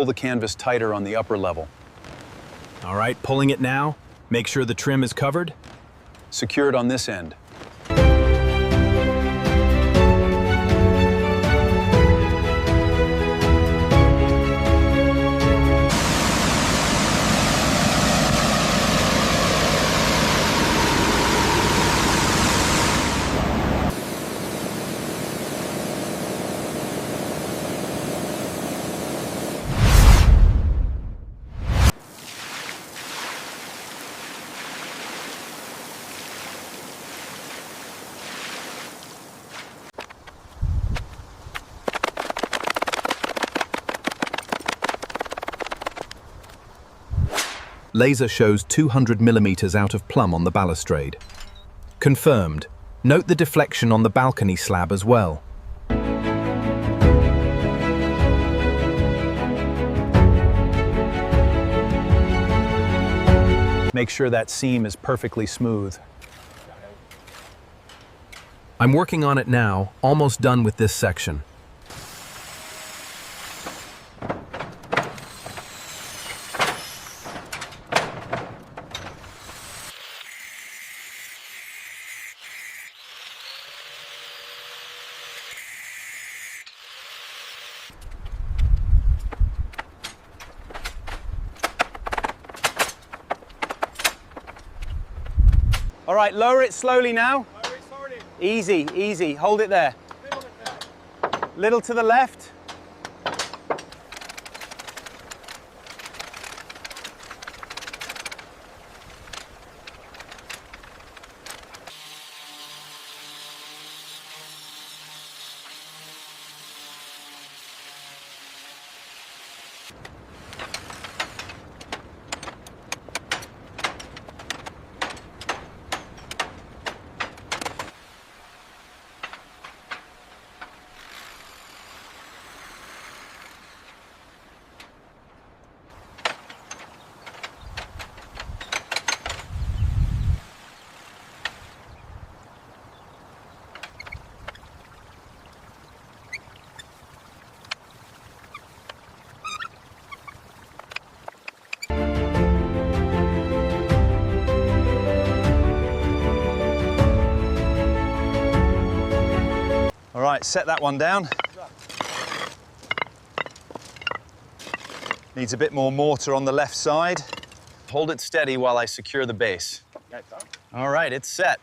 pull the canvas tighter on the upper level. All right, pulling it now. Make sure the trim is covered. Secure it on this end. Laser shows 200 millimeters out of plumb on the balustrade. Confirmed. Note the deflection on the balcony slab as well. Make sure that seam is perfectly smooth. I'm working on it now, almost done with this section. All right, lower it slowly now. Easy, easy. Hold it there. Little to the left. All right, set that one down. Needs a bit more mortar on the left side. Hold it steady while I secure the base. All right, it's set.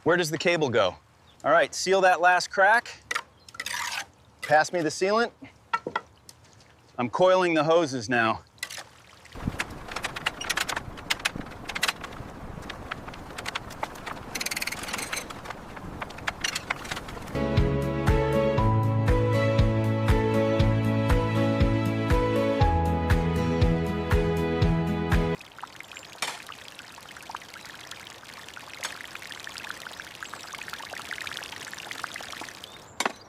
Where does the cable go? All right, seal that last crack. Pass me the sealant. I'm coiling the hoses now.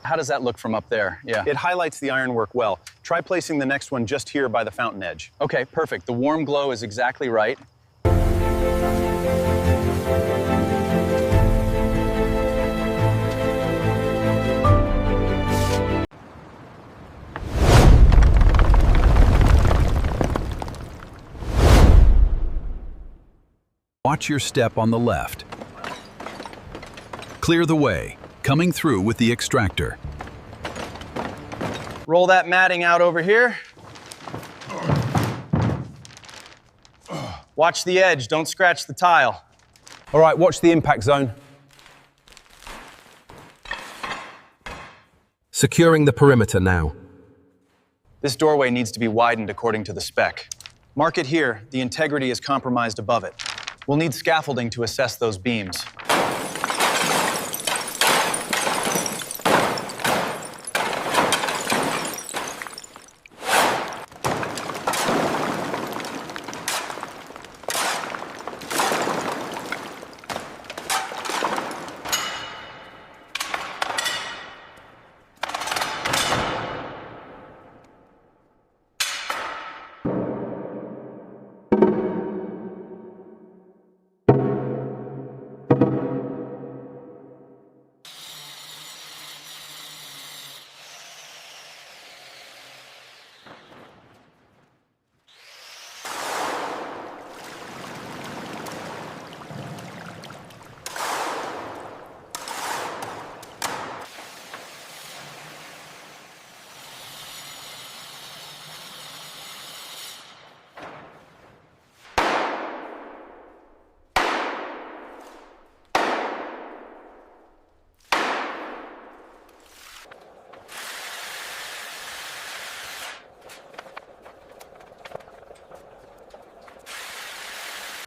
How does that look from up there? Yeah. It highlights the ironwork well. Try placing the next one just here by the fountain edge. Okay, perfect. The warm glow is exactly right. Watch your step on the left. Clear the way, coming through with the extractor. Roll that matting out over here. Watch the edge, don't scratch the tile. All right, watch the impact zone. Securing the perimeter now. This doorway needs to be widened according to the spec. Mark it here, the integrity is compromised above it. We'll need scaffolding to assess those beams.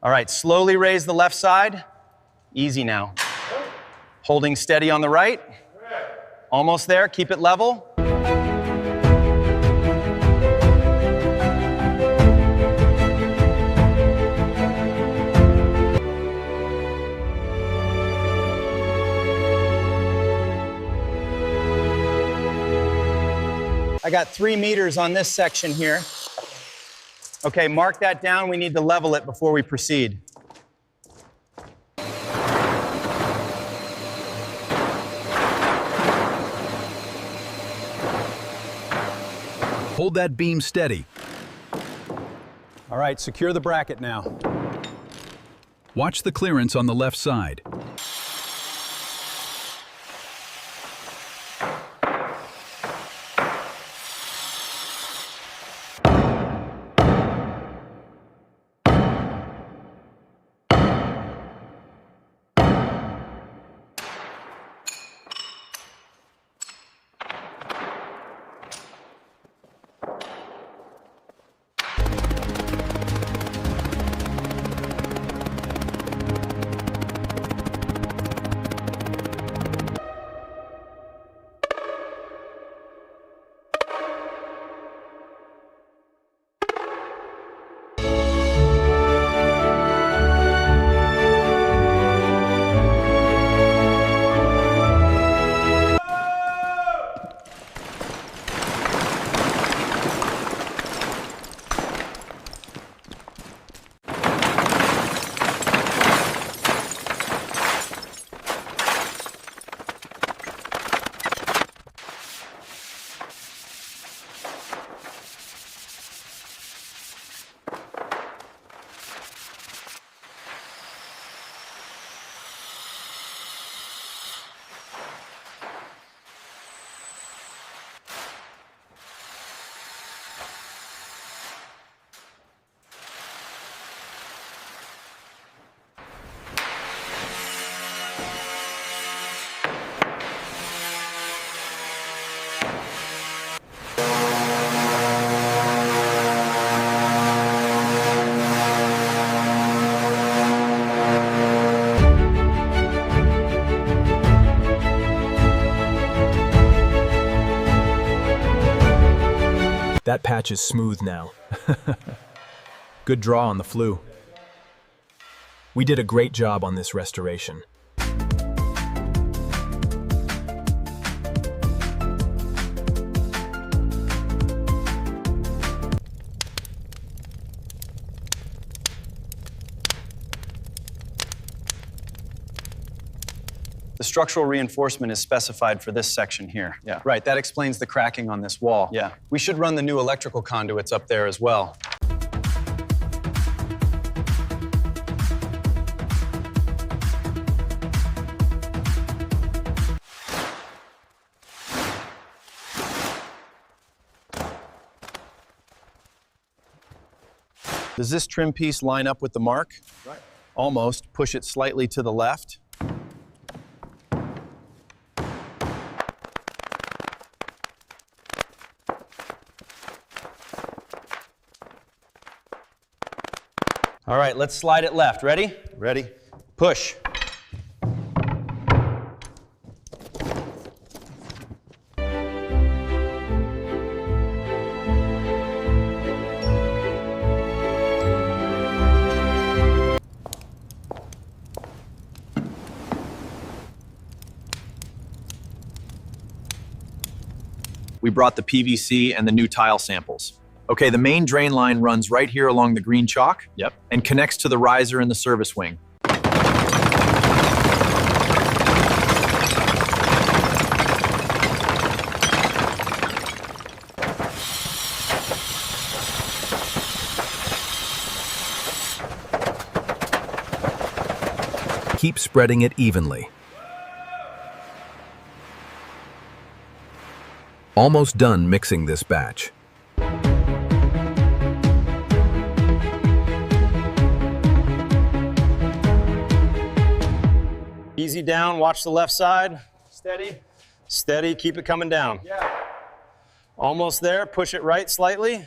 All right, slowly raise the left side. Easy now. Holding steady on the right. Almost there, keep it level. I got 3 meters on this section here. Okay, mark that down. We need to level it before we proceed. Hold that beam steady. All right, secure the bracket now. Watch the clearance on the left side. That patch is smooth now. Good draw on the flue. We did a great job on this restoration. The structural reinforcement is specified for this section here. Yeah. Right, that explains the cracking on this wall. Yeah. We should run the new electrical conduits up there as well. Does this trim piece line up with the mark? Right. Almost. Push it slightly to the left. All right, let's slide it left. Ready? Ready? Push. We brought the PVC and the new tile samples. Okay, the main drain line runs right here along the green chalk. Yep. And connects to the riser in the service wing. Keep spreading it evenly. Almost done mixing this batch. Easy down, watch the left side. Steady. Steady, keep it coming down. Yeah. Almost there, push it right slightly.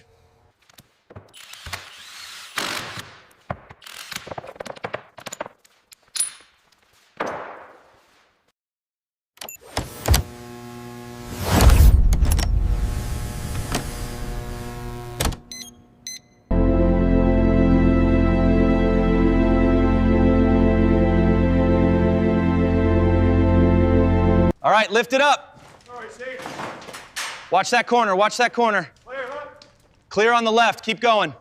All right, lift it up. All right, safe. Watch that corner, watch that corner. Clear, huh? Clear on the left, keep going.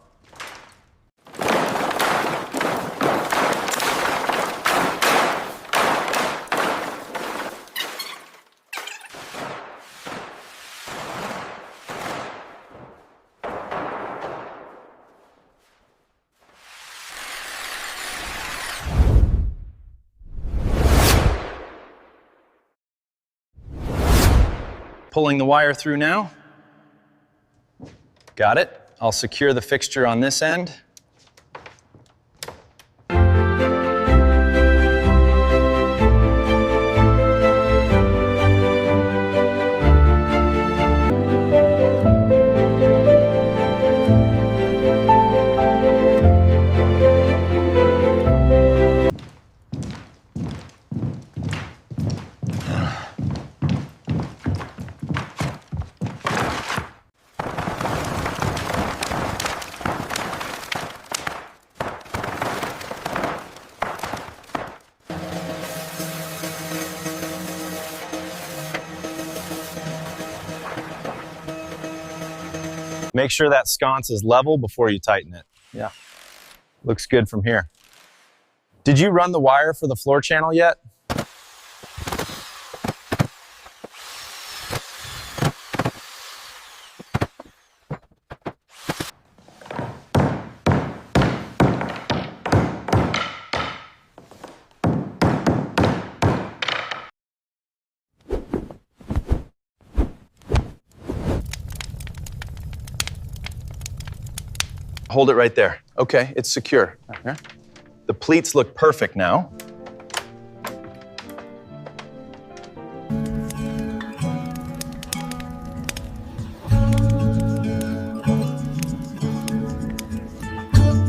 Pulling the wire through now. Got it. I'll secure the fixture on this end. Make sure that sconce is level before you tighten it. Yeah. Looks good from here. Did you run the wire for the floor channel yet? Hold it right there. Okay, it's secure. Okay. The pleats look perfect now.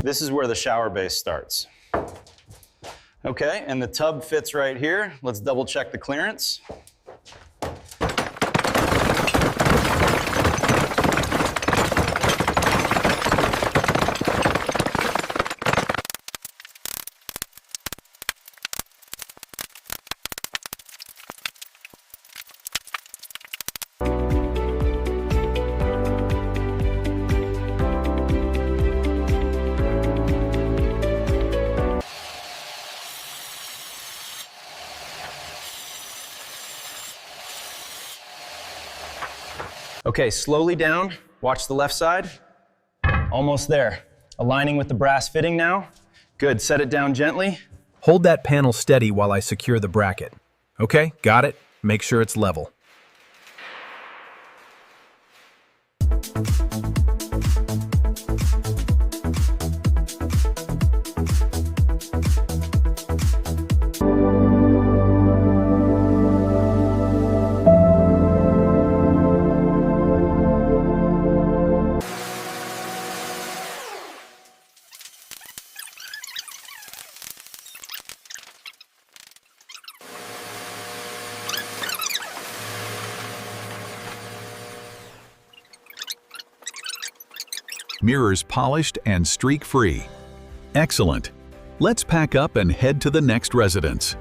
This is where the shower base starts. Okay, and the tub fits right here. Let's double check the clearance. Okay, slowly down. Watch the left side. Almost there. Aligning with the brass fitting now. Good, set it down gently. Hold that panel steady while I secure the bracket. Okay, got it. Make sure it's level. Mirrors polished and streak-free. Excellent. Let's pack up and head to the next residence.